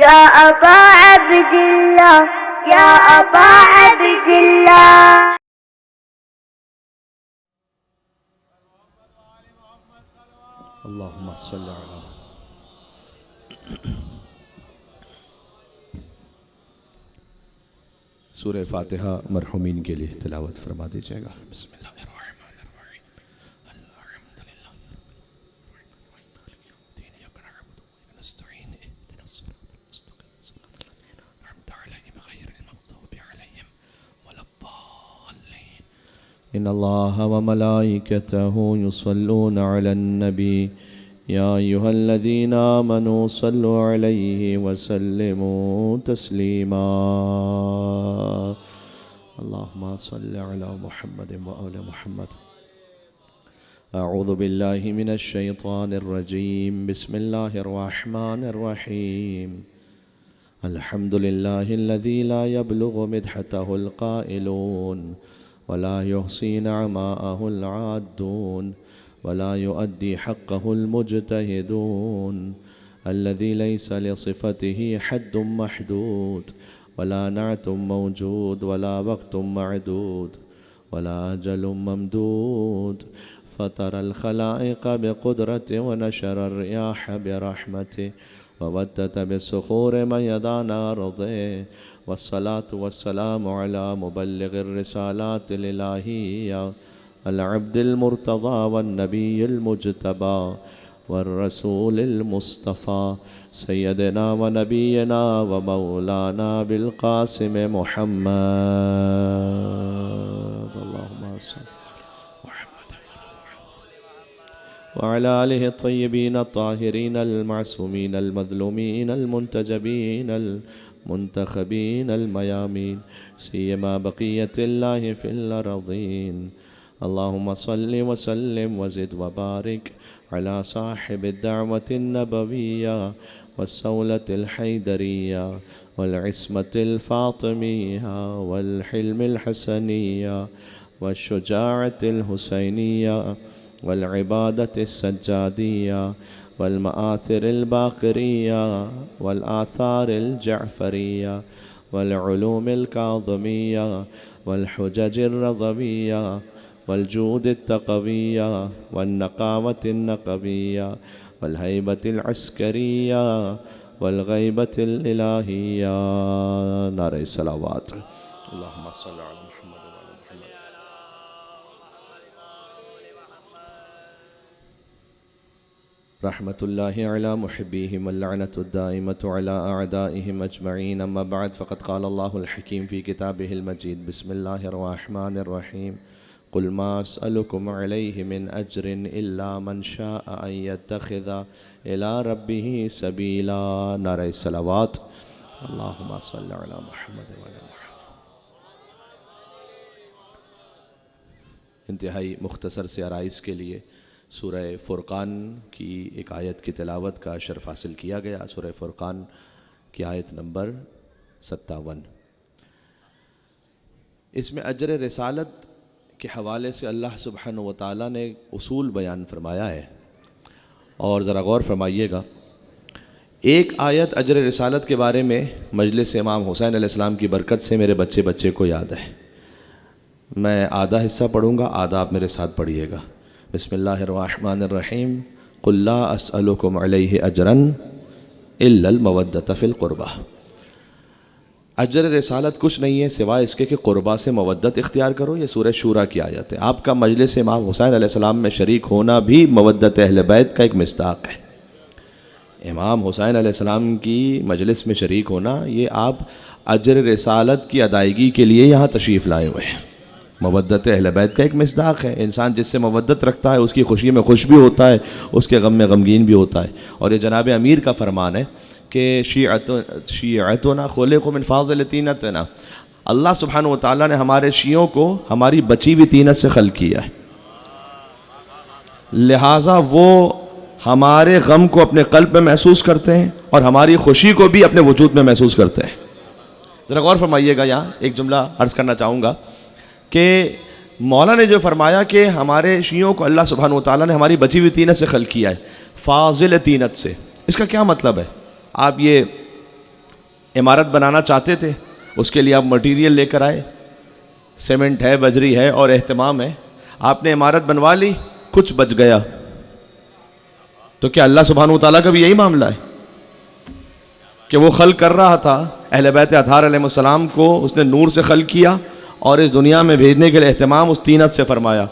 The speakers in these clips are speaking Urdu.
يا أبا عبد الله يا أبا عبد الله. اللهم صل على سورہ فاتحہ مرحومین کے لیے تلاوت فرما دیجیے گا. بسم اللہ الرحمن الرحیم. الحمد للہ إياك نعبد وإياك نستعين اهدنا الصراط المستقيم صراط الذين أنعمت عليهم غير المغضوب عليهم ولا الضالين. إن الله وملائكته يصلون على النبي يا أيها الذين آمنوا صلوا عليه وسلموا تسليما. اللهم صل على محمد وآل محمد. أعوذ بالله من الشيطان الرجيم. بسم الله الرحمن الرحيم. الحمد لله الذي لا يبلغ مدحته القائلون ولا يحصي نعماءه العادون ولا يؤدي حقه المجتهدون الذي ليس لصفته حد محدود ولا نعت موجود ولا وقت معدود ولا أجل ممدود فطر الخلائق بقدرته ونشر الرياح برحمته وودت بالصخور ميدان أرضه والصلاة والسلام على مبلغ الرسالات الإلهية العبد المرتضى والنبي المجتبى والرسول المصطفى سيدنا ونبينا ومولانا بالقاسم محمد. اللهم صل محمد وعلى آله الطيبين الطاهرين المعصومين المظلومين المنتجبين المنتخبين الميامين سيما بقية الله في الأرضين. اللهم صل وسلم وزد وبارك على صاحب الدعوة النبوية والسولة الحيدرية والعصمة الفاطمية والحلم الحسنية والشجاعة الحسينية والعبادة السجادية والمآثر الباقرية والآثار الجعفرية والعلوم الكاظمية والحجج الرضوية والجود التقوية والنقاوة النقوية والهيبة العسكرية والغيبة الإلهية. نعرہ صلوات. اللهم صل على محمد وعلى محمد. رحمة الله على محبيهم واللعنة الدائمة على أعدائهم أجمعين. أما بعد فقد قال الله الحكيم في كتابه المجيد. بسم الله الرحمن الرحيم. قل ما أسألكم عليه من أجر إلا من شاء أن يتخذ إلى ربه سبيلا. نعرہ صلوات. اللهم صل على محمد وعلى محمد. انتہائی مختصر سے آرائز کے لیے سورہ فرقان کی ایک آیت کی تلاوت کا شرف حاصل کیا گیا. سورہ فرقان کی آیت نمبر 57. اس میں اجر رسالت کے حوالے سے اللہ سبحانہ و تعالیٰ نے اصول بیان فرمایا ہے، اور ذرا غور فرمائیے گا. ایک آیت اجر رسالت کے بارے میں مجلس امام حسین علیہ السلام کی برکت سے میرے بچے کو یاد ہے. میں آدھا حصہ پڑھوں گا، آدھا آپ میرے ساتھ پڑھیے گا. بسم اللہ الرحمن الرحیم. قل لا اسألکم علیہ اجرا الا المودۃ فی القربہ. اجر رسالت کچھ نہیں ہے سوائے اس کے کہ قربہ سے مودت اختیار کرو. یہ سورہ شورا کی آیت ہے. آپ کا مجلس امام حسین علیہ السلام میں شریک ہونا بھی مودت اہل بیت کا ایک مصداق ہے. امام حسین علیہ السلام کی مجلس میں شریک ہونا، یہ آپ اجر رسالت کی ادائیگی کے لیے یہاں تشریف لائے ہوئے ہیں. مودت اہل بیت کا ایک مصداق ہے. انسان جس سے مودت رکھتا ہے اس کی خوشی میں خوش بھی ہوتا ہے، اس کے غم میں غمگین بھی ہوتا ہے. اور یہ جناب امیر کا فرمان ہے کہ شیعتنا خلقوا من فاضل طینتنا. اللہ سبحانہ و تعالیٰ نے ہمارے شیعوں کو ہماری بچی ہوئی طینت سے خلق کیا ہے، لہٰذا وہ ہمارے غم کو اپنے قلب میں محسوس کرتے ہیں اور ہماری خوشی کو بھی اپنے وجود میں محسوس کرتے ہیں. ذرا غور فرمائیے گا. یہاں ایک جملہ عرض کرنا چاہوں گا کہ مولا نے جو فرمایا کہ ہمارے شیعوں کو اللہ سبحانہ و تعالیٰ نے ہماری بچی ہوئی طینت سے خلق کیا ہے، فاضل طینت سے، اس کا کیا مطلب ہے؟ آپ یہ عمارت بنانا چاہتے تھے، اس کے لیے آپ مٹیریل لے کر آئے، سیمنٹ ہے، بجری ہے اور اہتمام ہے، آپ نے عمارت بنوا لی، کچھ بچ گیا، تو کیا اللہ سبحانہ و تعالیٰ کا بھی یہی معاملہ ہے کہ وہ خلق کر رہا تھا اہل بیت اطہار علیہ السلام کو، اس نے نور سے خلق کیا اور اس دنیا میں بھیجنے کے لیے اہتمام اس طینت سے فرمایا،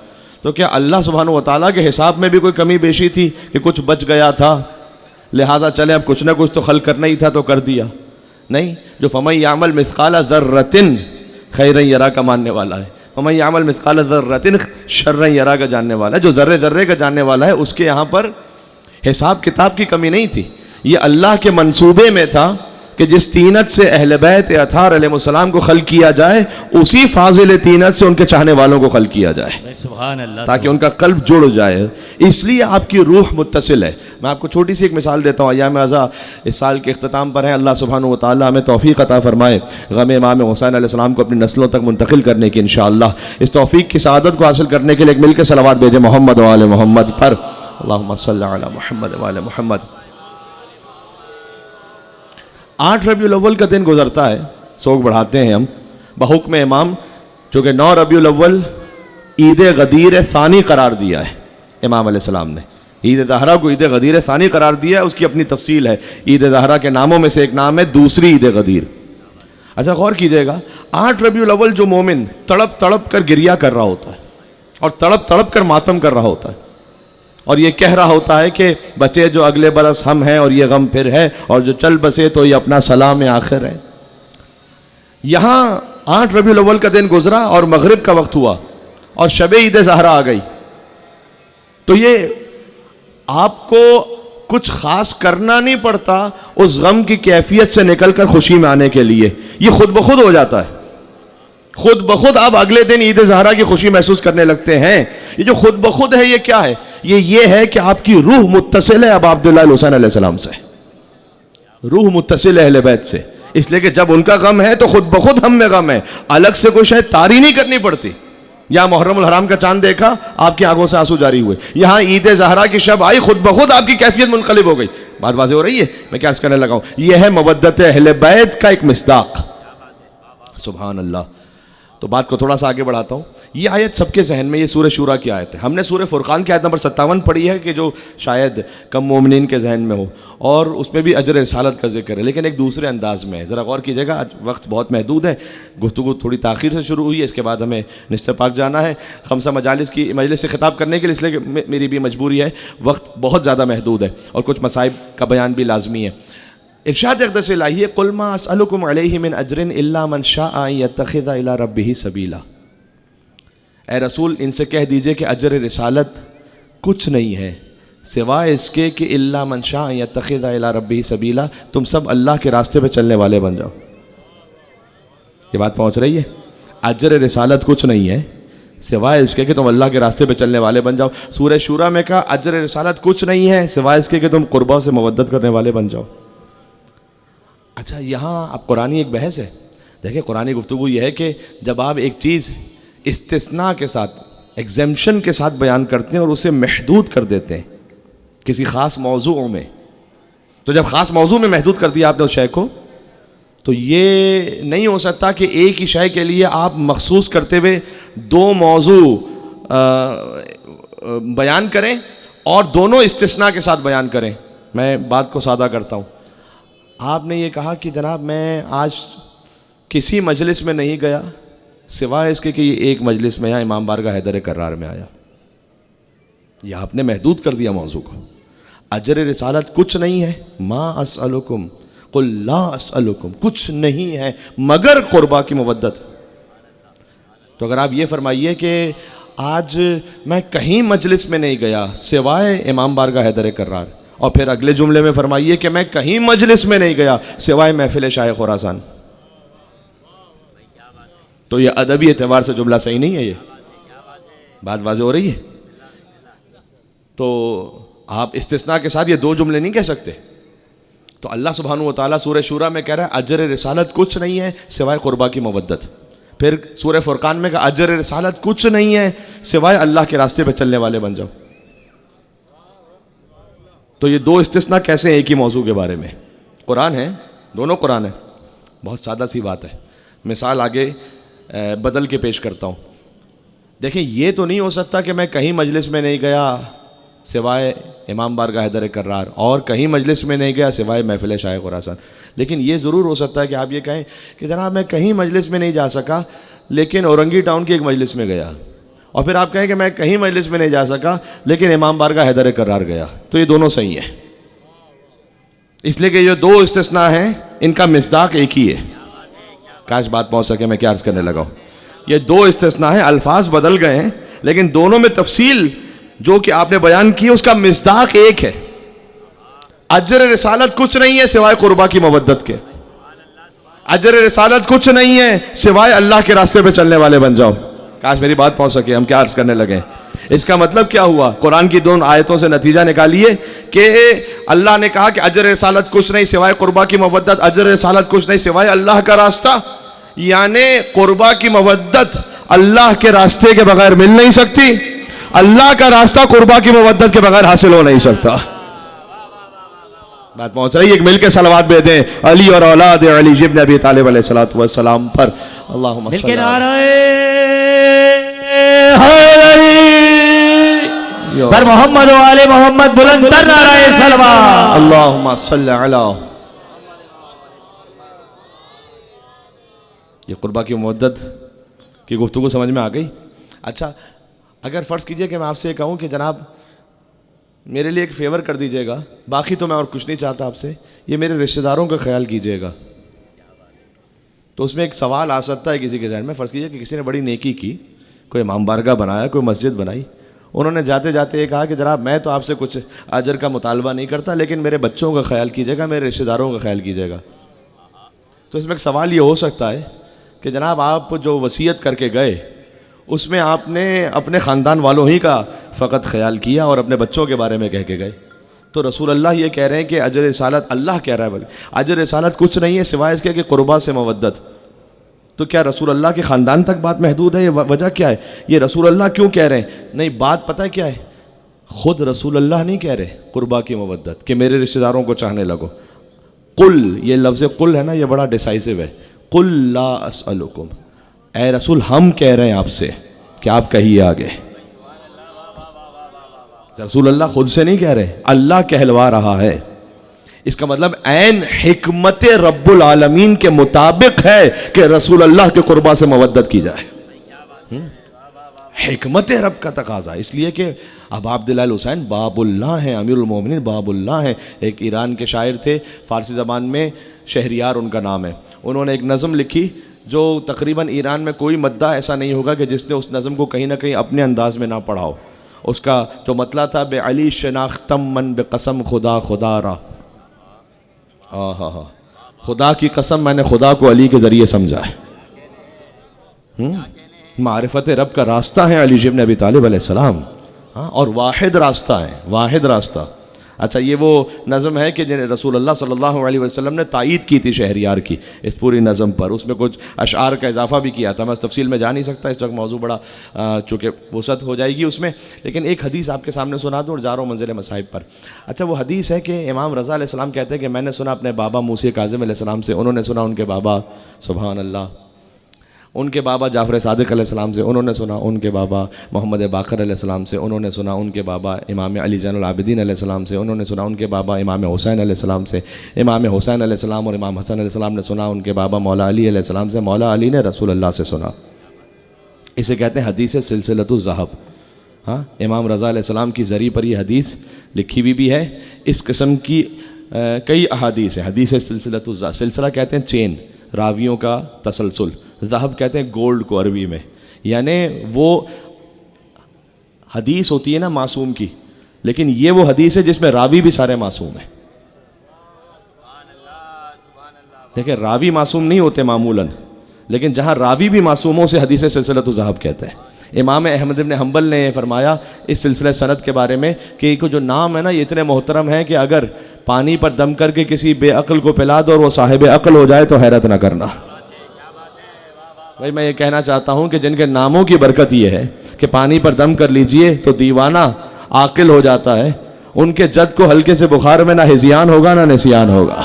تو کیا اللہ سبحانہ و تعالیٰ کے حساب میں بھی کوئی کمی بیشی تھی کہ کچھ بچ گیا تھا لہٰذا چلے اب کچھ نہ کچھ تو خلق کرنا ہی تھا تو کر دیا؟ نہیں، جو فَمَن يَعْمَلْ مِثْقَالَ ذَرَّةٍ خَيْرًا يَرَى کا ماننے والا ہے، فَمَن يَعْمَلْ مِثْقَالَ ذَرَّةٍ شَرًّا يَرَى کا جاننے والا ہے، جو ذرے ذرے کا جاننے والا ہے، اس کے یہاں پر حساب کتاب کی کمی نہیں تھی، یہ اللہ کے منصوبے میں تھا کہ جس طینت سے اہل بیت اطہار علیہ السلام کو خلق کیا جائے اسی فاضل طینت سے ان کے چاہنے والوں کو خلق کیا جائے، سبحان اللہ، تاکہ ان کا قلب جڑ جائے، اس لیے آپ کی روح متصل ہے۔ میں آپ کو چھوٹی سی ایک مثال دیتا ہوں، ایام اعضاء اس سال کے اختتام پر ہیں، اللہ سبحانہ و تعالیٰ ہمیں توفیق عطا فرمائے غم امام حسین علیہ السلام کو اپنی نسلوں تک منتقل کرنے کی انشاءاللہ۔ اس توفیق کی سعادت کو حاصل کرنے کے لیے ایک مل کے صلوات بھیجیں محمد و آل محمد پر، اللہم صلی علی محمد و آل محمد۔ 8 ربیع الاول کا دن گزرتا ہے، سوگ بڑھاتے ہیں ہم بحکم امام، چونکہ 9 ربیع الاول عید غدیر ثانی قرار دیا ہے امام علیہ السلام نے، عید زہرا کو عید غدیر ثانی قرار دیا ہے، اس کی اپنی تفصیل ہے، عید زہرا کے ناموں میں سے ایک نام ہے دوسری عید غدیر۔ اچھا غور کیجئے گا، 8 ربیع الاول جو مومن تڑپ تڑپ کر گریہ کر رہا ہوتا ہے اور تڑپ تڑپ کر ماتم کر رہا ہوتا ہے اور یہ کہہ رہا ہوتا ہے کہ بچے جو اگلے برس ہم ہیں اور یہ غم پھر ہے، اور جو چل بسے تو یہ اپنا سلام آخر ہے، یہاں 8 ربیع الاول کا دن گزرا اور مغرب کا وقت ہوا اور شب عید زہرا آ گئی، تو یہ آپ کو کچھ خاص کرنا نہیں پڑتا اس غم کی کیفیت سے نکل کر خوشی میں آنے کے لیے، یہ خود بخود ہو جاتا ہے، خود بخود آپ اگلے دن عید زہرا کی خوشی محسوس کرنے لگتے ہیں۔ یہ جو خود بخود ہے یہ کیا ہے؟ یہ ہے کہ آپ کی روح متصل ہے اب عبداللہ الحسین علیہ السلام سے، روح متصل ہے اہل بیت سے، اس لیے کہ جب ان کا غم ہے تو خود بخود ہم میں غم ہے، الگ سے کوئی شاید تاری نہیں کرنی پڑتی۔ یہاں محرم الحرام کا چاند دیکھا، آپ کی آنکھوں سے آنسو جاری ہوئے، یہاں عید زہرا کی شب آئی، خود بخود آپ کی کیفیت منقلب ہو گئی۔ بات واضح ہو رہی ہے؟ میں کیا عرض کرنے لگا ہوں، یہ ہے مودت اہل بیت کا ایک مصداق، سبحان اللہ۔ تو بات کو تھوڑا سا آگے بڑھاتا ہوں، یہ آیت سب کے ذہن میں، یہ سورہ شورا کی آیت ہے، ہم نے سورہ فرقان کی آیت نمبر 57 پڑھی ہے کہ جو شاید کم مومنین کے ذہن میں ہو، اور اس میں بھی اجر رسالت کا ذکر ہے، لیکن ایک دوسرے انداز میں ہے، ذرا غور کیجیے گا، آج وقت بہت محدود ہے، گفتگو تھوڑی تاخیر سے شروع ہوئی ہے، اس کے بعد ہمیں نشتر پاک جانا ہے، خمسہ مجالس کی مجلس سے خطاب کرنے کے لیے، اس لیے کہ میری بھی مجبوری ہے، وقت بہت زیادہ محدود ہے اور کچھ مصائب کا بیان بھی لازمی ہے۔ ارشاد اقدس الہی ہے، قل ما اسألکم علیہ من اجر الا من شاء ان یتخذ الی ربہ سبیلا، اے رسول ان سے کہہ دیجئے کہ اجر رسالت کچھ نہیں ہے سوائے اس کے کہ الا من شاء ان یتخذ الی ربہ سبیلا، تم سب اللہ کے راستے پہ چلنے والے بن جاؤ۔ یہ بات پہنچ رہی ہے؟ اجر رسالت کچھ نہیں ہے سوائے اس کے کہ تم اللہ کے راستے پہ چلنے والے بن جاؤ۔ سورہ شورا میں کہا اجر رسالت کچھ نہیں ہے سوائے اس کے کہ تم قربا سے مودت کرنے والے بن جاؤ۔ اچھا یہاں اب قرآنی ایک بحث ہے، دیکھیں قرآنی گفتگو یہ ہے کہ جب آپ ایک چیز استثناء کے ساتھ، ایگزیمشن کے ساتھ بیان کرتے ہیں اور اسے محدود کر دیتے ہیں کسی خاص موضوع میں، تو جب خاص موضوع میں محدود کر دیا آپ نے اس شے کو، تو یہ نہیں ہو سکتا کہ ایک ہی شے کے لیے آپ مخصوص کرتے ہوئے 2 موضوع بیان کریں اور دونوں استثناء کے ساتھ بیان کریں۔ میں بات کو سادہ کرتا ہوں، آپ نے یہ کہا کہ جناب میں آج کسی مجلس میں نہیں گیا سوائے اس کے کہ یہ ایک مجلس میں امام بارگاہ حیدر کرار میں آیا، یہ آپ نے محدود کر دیا موضوع کو۔ اجر رسالت کچھ نہیں ہے، ما اسألکم قل لا اسألکم، کچھ نہیں ہے مگر قربا کی مودت۔ تو اگر آپ یہ فرمائیے کہ آج میں کہیں مجلس میں نہیں گیا سوائے امام بارگاہ حیدر کرار، اور پھر اگلے جملے میں فرمائیے کہ میں کہیں مجلس میں نہیں گیا سوائے محفل شاہ خراسان، تو یہ ادبی اعتبار سے جملہ صحیح نہیں ہے، یہ بات واضح ہو رہی ہے؟ تو آپ استثناء کے ساتھ یہ 2 جملے نہیں کہہ سکتے۔ تو اللہ سبحانہ و تعالیٰ سورہ شورا میں کہہ رہا ہے اجر رسالت کچھ نہیں ہے سوائے قربا کی مودت، پھر سورہ فرقان میں کہا اجر رسالت کچھ نہیں ہے سوائے اللہ کے راستے پہ چلنے والے بن جاؤ۔ تو یہ 2 استثناء کیسے ہیں ایک ہی موضوع کے بارے میں؟ قرآن ہے، دونوں قرآن ہے۔ بہت سادہ سی بات ہے. مثال آگے بدل کے پیش کرتا ہوں. دیکھیں یہ تو نہیں ہو سکتا کہ میں کہیں مجلس میں نہیں گیا سوائے امام بارگاہ حیدر کرار، اور کہیں مجلس میں نہیں گیا سوائے محفل شاہ خراسان. لیکن یہ ضرور ہو سکتا ہے کہ آپ یہ کہیں کہ جناب میں کہیں مجلس میں نہیں جا سکا لیکن اورنگی ٹاؤن کی ایک مجلس میں گیا، اور پھر آپ کہیں کہ میں کہیں مجلس میں نہیں جا سکا لیکن امام بارگاہ حیدر کرار گیا. تو یہ دونوں صحیح ہیں، اس لیے کہ یہ دو استثناء ہیں، ان کا مصداق ایک ہی ہے. کاش بات پہنچ سکے، میں کیا عرض کرنے لگا ہوں. یہ دو استثناء ہیں، الفاظ بدل گئے ہیں لیکن دونوں میں تفصیل جو کہ آپ نے بیان کی اس کا مصداق ایک ہے. اجر رسالت کچھ نہیں ہے سوائے قربا کی مودت کے. اجر رسالت کچھ نہیں ہے سوائے اللہ کے راستے پہ چلنے والے بن جاؤ. کاش میری بات پہنچ سکے، ہم کیا عرض کرنے لگے. اس کا مطلب کیا ہوا؟ قرآن کی دونوں آیتوں سے نتیجہ نکالیے کہ اللہ نے کہا کہ اجر رسالت کچھ نہیں سوائے قربا کی مودت، اجر رسالت کچھ نہیں سوائے اللہ کا راستہ. یعنی قربا کی مودت اللہ کے راستے کے بغیر مل نہیں سکتی، اللہ کا راستہ قربا کی مودت کے بغیر حاصل ہو نہیں سکتا. بات پہنچ رہی ہے؟ ایک مل کے صلوات بھیج دیں علی اور اولاد علی ابن ابی طالب علیہ الصلوۃ والسلام پر. اللہم صل پر محمد و آل محمد بلند تر نعرہ صلوات. اللہم صل علی. یہ قربا کی مودت کی گفتگو سمجھ میں آ گئی؟ اچھا اگر فرض کیجئے کہ میں آپ سے کہوں کہ جناب میرے لیے ایک فیور کر دیجئے گا، باقی تو میں اور کچھ نہیں چاہتا آپ سے، یہ میرے رشتہ داروں کا خیال کیجئے گا. تو اس میں ایک سوال آ سکتا ہے کسی کے ذہن میں. فرض کیجئے کہ کسی نے بڑی نیکی کی، کوئی امام بارگاہ بنایا، کوئی مسجد بنائی، انہوں نے جاتے جاتے یہ کہا کہ جناب میں تو آپ سے کچھ اجر کا مطالبہ نہیں کرتا لیکن میرے بچوں کا خیال کیجئے گا، میرے رشتہ داروں کا خیال کیجئے گا. تو اس میں ایک سوال یہ ہو سکتا ہے کہ جناب آپ جو وصیت کر کے گئے اس میں آپ نے اپنے خاندان والوں ہی کا فقط خیال کیا اور اپنے بچوں کے بارے میں کہہ کے گئے. تو رسول اللہ یہ کہہ رہے ہیں کہ اجر رسالت، اللہ کہہ رہا ہے بلکہ اجر رسالت کچھ نہیں ہے سوائے اس کے کہ قربا سے مودت. تو کیا رسول اللہ کے خاندان تک بات محدود ہے؟ یہ وجہ کیا ہے؟ یہ رسول اللہ کیوں کہہ رہے ہیں؟ نہیں، بات پتہ کیا ہے؟ خود رسول اللہ نہیں کہہ رہے قربا کی مودت کہ میرے رشتہ داروں کو چاہنے لگو. قل، یہ لفظ قل ہے نا، یہ بڑا ڈیسائسو ہے. قل لا اسألکم، اے رسول ہم کہہ رہے ہیں آپ سے کہ آپ کہیے آگے. رسول اللہ خود سے نہیں کہہ رہے، اللہ کہلوا رہا ہے. اس کا مطلب عین حکمت رب العالمین کے مطابق ہے کہ رسول اللہ کے قربا سے مودت کی جائے. حکمت رب کا تقاضا، اس لیے کہ اب عبداللہ الحسین باب اللہ ہیں، امیر المومنین باب اللہ ہیں. ایک ایران کے شاعر تھے، فارسی زبان میں شہریار ان کا نام ہے. انہوں نے ایک نظم لکھی جو تقریباً ایران میں کوئی مداح ایسا نہیں ہوگا کہ جس نے اس نظم کو کہیں نہ کہیں اپنے انداز میں نہ پڑھا ہو. اس کا جو مطلب تھا بے علی شناختم من بے قسم خدا خدا را. خدا کی قسم میں نے خدا کو علی کے ذریعے سمجھا ہے. معرفت رب کا راستہ ہے علی ابن ابی طالب علیہ السلام، اور واحد راستہ ہے، واحد راستہ. اچھا یہ وہ نظم ہے کہ جنہیں رسول اللہ صلی اللہ علیہ وسلم نے تائید کی تھی شہریار کی اس پوری نظم پر. اس میں کچھ اشعار کا اضافہ بھی کیا تھا. میں اس تفصیل میں جا نہیں سکتا، اس وقت موضوع بڑا چونکہ وسعت ہو جائے گی اس میں. لیکن ایک حدیث آپ کے سامنے سنا دوں اور جا رہا ہوں منزل مصائب پر. اچھا وہ حدیث ہے کہ امام رضا علیہ السلام کہتے ہیں کہ میں نے سنا اپنے بابا موسی کاظم علیہ السلام سے، انہوں نے سنا ان کے بابا سبحان اللہ، ان کے بابا جعفر صادق علیہ السلام سے، انہوں نے سنا ان کے بابا محمد باقر علیہ السلام سے، انہوں نے سنا ان کے بابا امام علی زین العابدین علیہ السلام سے، انہوں نے سنا ان کے بابا امام حسین علیہ السلام سے، امام حسین علیہ السلام اور امام حسن علیہ السلام نے سنا ان کے بابا مولا علی علیہ السلام سے، مولا علی نے رسول اللہ سے سنا. اسے کہتے ہیں حدیث سلسلۃ الذہب. امام رضا علیہ السلام کی ذریعے پر یہ حدیث لکھی ہوئی بھی ہے. اس قسم کی کئی احادیث ہیں. حدیث سلسلۃ الذہب، سلسلہ کہتے ہیں چین، راویوں کا تسلسل. ذہب کہتے ہیں گولڈ کو عربی میں. یعنی وہ حدیث ہوتی ہے نا معصوم کی، لیکن یہ وہ حدیث ہے جس میں راوی بھی سارے معصوم ہیں. دیکھیں راوی معصوم نہیں ہوتے معمولاً، لیکن جہاں راوی بھی معصوموں سے حدیث سلسلۃ الذہب کہتے ہیں. امام احمد بن حنبل نے فرمایا اس سلسلہ سند کے بارے میں کہ جو نام ہے نا یہ اتنے محترم ہیں کہ اگر پانی پر دم کر کے کسی بے عقل کو پلا دو اور وہ صاحب عقل ہو جائے تو حیرت نہ کرنا. بھائی میں یہ کہنا چاہتا ہوں کہ جن کے ناموں کی برکت یہ ہے کہ پانی پر دم کر لیجئے تو دیوانہ عاقل ہو جاتا ہے، ان کے جد کو ہلکے سے بخار میں نہ ہزیان ہوگا نہ نسیان ہوگا.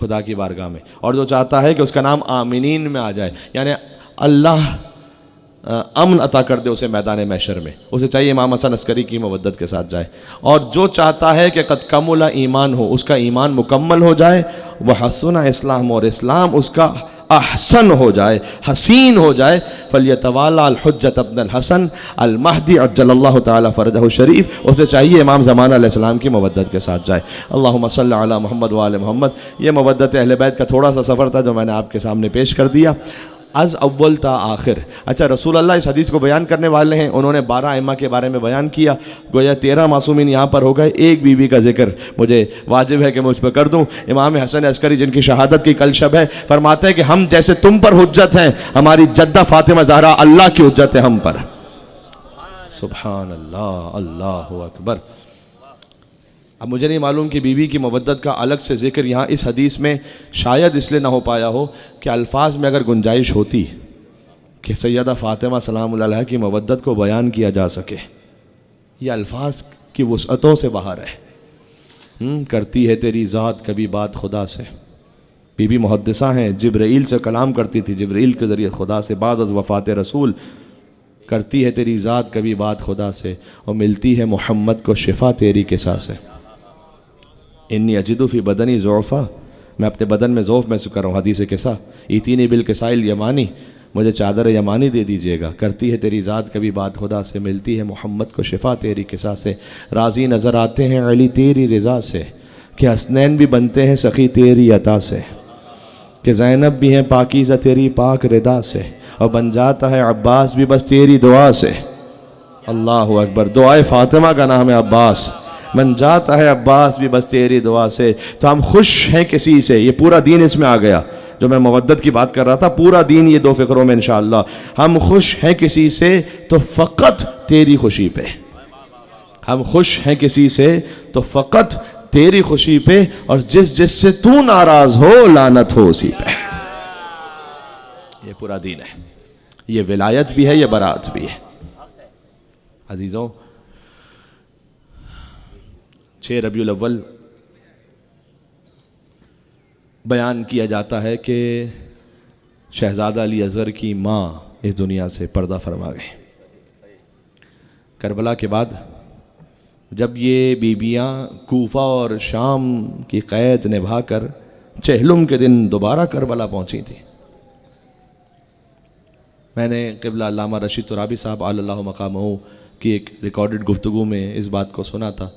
خدا کی بارگاہ میں، اور جو چاہتا ہے کہ اس کا نام آمینین میں آ جائے، یعنی اللہ امن عطا کر دے اسے میدان محشر میں، اسے چاہیے امام حسن عسکری کی مودت کے ساتھ جائے۔ اور جو چاہتا ہے کہ قد کمل ایمان ہو، اس کا ایمان مکمل ہو جائے، وہ حسن اسلام، اور اسلام اس کا احسن ہو جائے، حسین ہو جائے، فلیتوالا الحجۃ ابن الحسن المہدی عجل اللہ تعالی فرجہ الشریف، اسے چاہیے امام زمانہ علیہ السلام کی مودت کے ساتھ جائے۔ اللہم صلی علی محمد وآل محمد۔ یہ مودت اہل بیت کا تھوڑا سا سفر تھا جو میں نے آپ کے سامنے پیش کر دیا، از اول تا آخر۔ اچھا، رسول اللہ اس حدیث کو بیان کرنے والے ہیں، انہوں نے 12 ائمہ کے بارے میں بیان کیا، گویا 13 معصومین یہاں پر ہو گئے، ایک بیوی کا ذکر مجھے واجب ہے کہ مجھ پر کر دوں۔ امام حسن عسکری جن کی شہادت کی کل شب ہے، فرماتے ہیں کہ ہم جیسے تم پر حجت ہیں، ہماری جدہ فاطمہ زہرا اللہ کی حجت ہے ہم پر۔ سبحان اللہ، اللہ اکبر۔ اب مجھے نہیں معلوم کہ بیوی کی مودت کا الگ سے ذکر یہاں اس حدیث میں شاید اس لیے نہ ہو پایا ہو کہ الفاظ میں اگر گنجائش ہوتی کہ سیدہ فاطمہ سلام اللہ علیہا کی مودت کو بیان کیا جا سکے، یہ الفاظ کی وسعتوں سے باہر ہے۔ کرتی ہے تیری ذات کبھی بات خدا سے، بی بی محدثہ ہیں، جبرائیل سے کلام کرتی تھی، جبرائیل کے ذریعے خدا سے، بعد از وفات رسول کرتی ہے تیری ذات کبھی بات خدا سے، اور ملتی ہے محمد کو شفا تیری کسا سے۔ انی اجدو فی بدنی ضعفا، میں اپنے بدن میں ضعف محسوس کر رہا ہوں، حدیث کسا، ایتینی بالکسائل یمانی، مجھے چادر یمانی دے دیجیے گا۔ کرتی ہے تیری ذات کبھی بات خدا سے، ملتی ہے محمد کو شفا تیری کسا سے۔ راضی نظر آتے ہیں علی تیری رضا سے، کہ حسنین بھی بنتے ہیں سخی تیری عطا سے، کہ زینب بھی ہیں پاکیزہ تیری پاک رضا سے، اور بن جاتا ہے عباس بھی بس تیری دعا سے۔ اللہ اکبر، دعائے فاطمہ کا نام ہے عباس، بن جاتا ہے عباس بھی بس تیری دعا سے۔ تو ہم خوش ہیں کسی سے، یہ پورا دین اس میں آ گیا، جو میں مودت کی بات کر رہا تھا، پورا دین یہ 2 فقروں میں انشاءاللہ۔ ہم خوش ہیں کسی سے تو فقط تیری خوشی پہ، ہم خوش ہیں کسی سے تو فقط تیری خوشی پہ، اور جس سے تو ناراض ہو لعنت ہو اسی پہ۔ یہ پورا دین ہے، یہ ولایت بھی ہے، یہ برات بھی ہے۔ عزیزوں، 6 ربیع الاول بیان کیا جاتا ہے کہ شہزادہ علی اصغر کی ماں اس دنیا سے پردہ فرما گئے۔ کربلا کے بعد جب یہ بیویاں کوفہ اور شام کی قید نبھا کر چہلم کے دن دوبارہ کربلا پہنچی تھیں، میں نے قبلہ علامہ رشید ترابی صاحب علی اللہ مقامہ کی ایک ریکارڈڈ گفتگو میں اس بات کو سنا تھا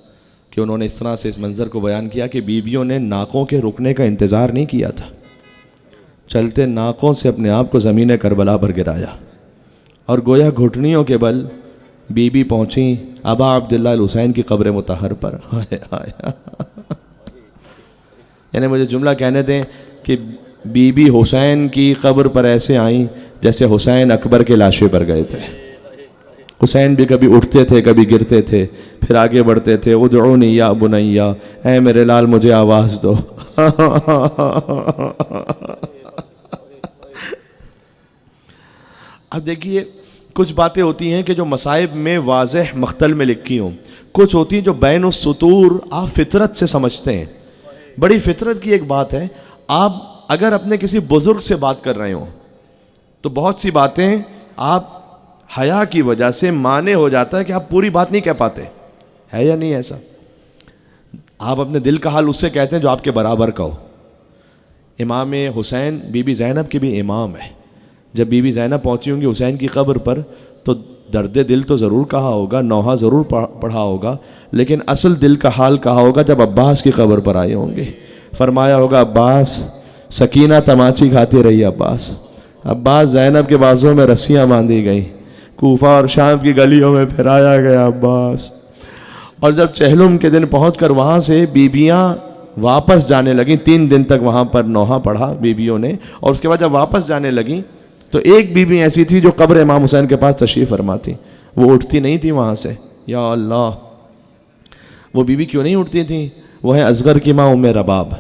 کہ انہوں نے اس طرح سے اس منظر کو بیان کیا کہ بیویوں نے ناکوں کے رکنے کا انتظار نہیں کیا تھا، چلتے ناکوں سے اپنے آپ کو زمین کربلا پر گرایا، اور گویا گھٹنیوں کے بل بی بی پہنچیں ابا عبداللہ الحسین کی قبر مطہر پر۔ یعنی مجھے جملہ کہنے دیں کہ بی بی حسین کی قبر پر ایسے آئیں جیسے حسین اکبر کے لاشے پر گئے تھے۔ حسین بھی کبھی اٹھتے تھے، کبھی گرتے تھے، پھر آگے بڑھتے تھے، ادعونی یا بنیا، اے میرے لال مجھے آواز دو۔ اب دیکھیے، کچھ باتیں ہوتی ہیں کہ جو مصائب میں واضح مختل میں لکھی ہوں، کچھ ہوتی ہیں جو بین السطور آپ فطرت سے سمجھتے ہیں۔ بڑی فطرت کی ایک بات ہے، آپ اگر اپنے کسی بزرگ سے بات کر رہے ہوں تو بہت سی باتیں آپ حیا کی وجہ سے مانے ہو جاتا ہے کہ آپ پوری بات نہیں کہہ پاتے، ہے یا نہیں ایسا؟ آپ اپنے دل کا حال اس سے کہتے ہیں جو آپ کے برابر کا ہو۔ امام حسین بی بی زینب کی بھی امام ہے، جب بی بی زینب پہنچی ہوں گی حسین کی قبر پر تو درد دل تو ضرور کہا ہوگا، نوحہ ضرور پڑھا ہوگا، لیکن اصل دل کا حال کہا ہوگا جب عباس کی قبر پر آئے ہوں گے۔ فرمایا ہوگا عباس، سکینہ تماچی کھاتی رہی عباس، عباس زینب کے بازوں میں رسیاں باندھی گئیں، کوفہ اور شام کی گلیوں میں پھرایا گیا عباس۔ اور جب چہلم کے دن پہنچ کر وہاں سے بیبیاں واپس جانے لگیں، 3 دن تک وہاں پر نوحہ پڑھا بیبیوں نے، اور اس کے بعد جب واپس جانے لگیں تو ایک بیوی ایسی تھی جو قبر امام حسین کے پاس تشریف فرما تھی، وہ اٹھتی نہیں تھی وہاں سے۔ یا اللہ، وہ بیوی کیوں نہیں اٹھتی تھیں؟ وہ ہے اصغر کی ماں ام رباب،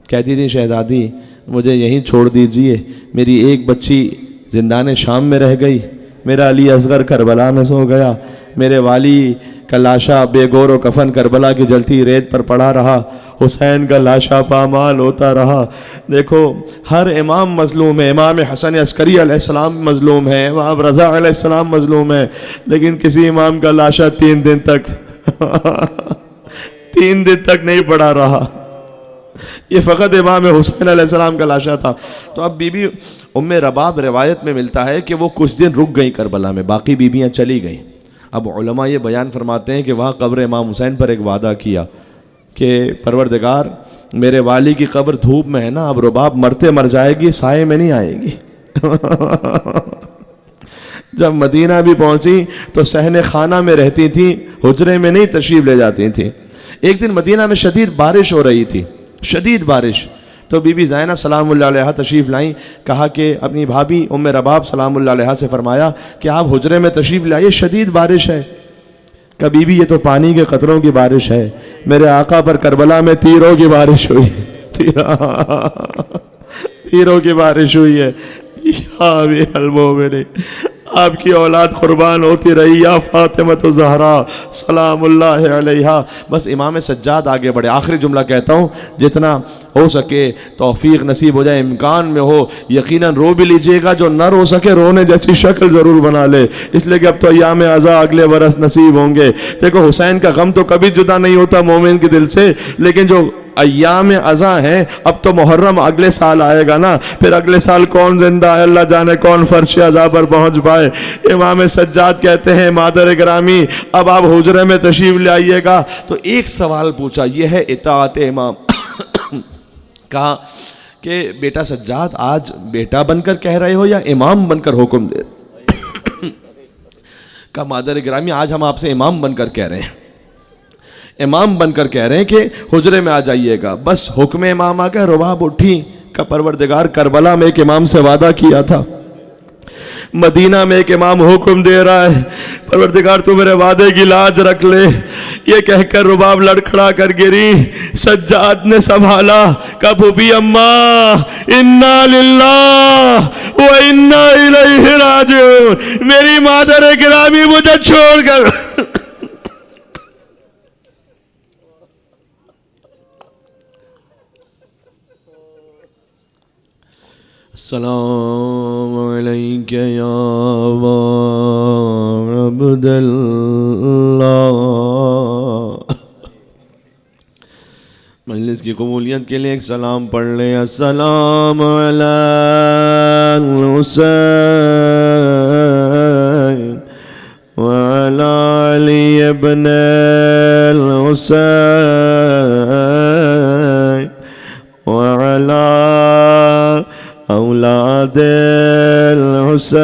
کہتی تھی شہزادی مجھے یہیں چھوڑ دیجئے، میری ایک بچی زندان شام میں رہ گئی، میرا علی اصغر کربلا میں سو گیا، میرے والی کا لاشا بے گور و کفن کربلا کی جلتی ریت پر پڑا رہا، حسین کا لاشا پامال ہوتا رہا۔ دیکھو ہر امام مظلوم ہے، امام حسن عسکری علیہ السلام مظلوم ہے، امام رضا علیہ السلام مظلوم ہے، لیکن کسی امام کا لاشا 3 دن تک 3 دن تک نہیں پڑا رہا۔ یہ فقط امام حسین علیہ السلام کا لاشا تھا۔ تو اب بی بی ام رباب روایت میں ملتا ہے کہ وہ کچھ دن رک گئیں کربلا میں، باقی بیویاں چلی گئیں۔ اب علماء یہ بیان فرماتے ہیں کہ وہاں قبر امام حسین پر ایک وعدہ کیا کہ پروردگار میرے والی کی قبر دھوپ میں ہے نا، اب رباب مرتے مر جائے گی، سائے میں نہیں آئے گی۔ جب مدینہ بھی پہنچی تو صحن خانہ میں رہتی تھیں، حجرے میں نہیں تشریف لے جاتی تھیں۔ ایک دن مدینہ میں شدید بارش ہو رہی تھی، شدید بارش، تو بی بی زینب سلام اللہ علیہا تشریف لائیں، کہا کہ اپنی بھابھی ام رباب سلام اللہ علیہا سے فرمایا کہ آپ حجرے میں تشریف لائیے، شدید بارش ہے۔ کہ بی بی یہ تو پانی کے قطروں کی بارش ہے، میرے آقا پر کربلا میں تیروں کی بارش ہوئی، تیروں کی بارش ہوئی ہے۔ یا ابی المومنین، آپ کی اولاد قربان ہوتی رہی، یا فاطمہ الزہرا سلام اللہ علیہا۔ بس امام سجاد آگے بڑھے۔ آخری جملہ کہتا ہوں، جتنا ہو سکے توفیق نصیب ہو جائے، امکان میں ہو یقیناً رو بھی لیجئے گا، جو نہ رو سکے رونے جیسی شکل ضرور بنا لے، اس لیے کہ اب تو ایام عزا اگلے برس نصیب ہوں گے۔ دیکھو حسین کا غم تو کبھی جدا نہیں ہوتا مومن کے دل سے، لیکن جو ایام عزا ہیں، اب تو محرم اگلے سال آئے گا نا، پھر اگلے سال کون زندہ ہے، اللہ جانے کون فرش عزا پر پہنچ پائے۔ امام سجاد کہتے ہیں مادر گرامی اب آپ حجرے میں تشریف لے آئیے گا۔ تو ایک سوال پوچھا، یہ ہے اطاعت امام۔ کہا کہ بیٹا سجاد آج بیٹا بن کر کہہ رہے ہو یا امام بن کر حکم دے؟ کہا مادر گرامی آج ہم آپ سے امام بن کر کہہ رہے ہیں، امام بن کر کہہ رہے ہیں کہ حجرے میں آ جائیے گا۔ بس حکم امام آ گیا، رباب اٹھی کہ پروردگار کربلا میں ایک امام سے وعدہ کیا تھا، مدینہ میں ایک امام حکم دے رہا ہے، پروردگار تو میرے وعدے کی لاج رکھ لے۔ یہ کہہ کر رباب لڑکھڑا کر گری، سجاد نے سنبھالا، کہا پھوپھی اماں انا للہ و انا الیہ راجعون، میری مادر گرامی مجھے چھوڑ کر السلام علیک یا عبد اللہ۔ مجلس کی قبولیت کے لیے ایک سلام پڑھ لیں، السلام علی الحسین وعلی علی ابن الحسین وعلی اولاد الحسین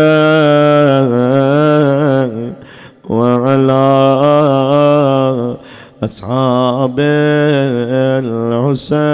وعلی اصحاب الحسین۔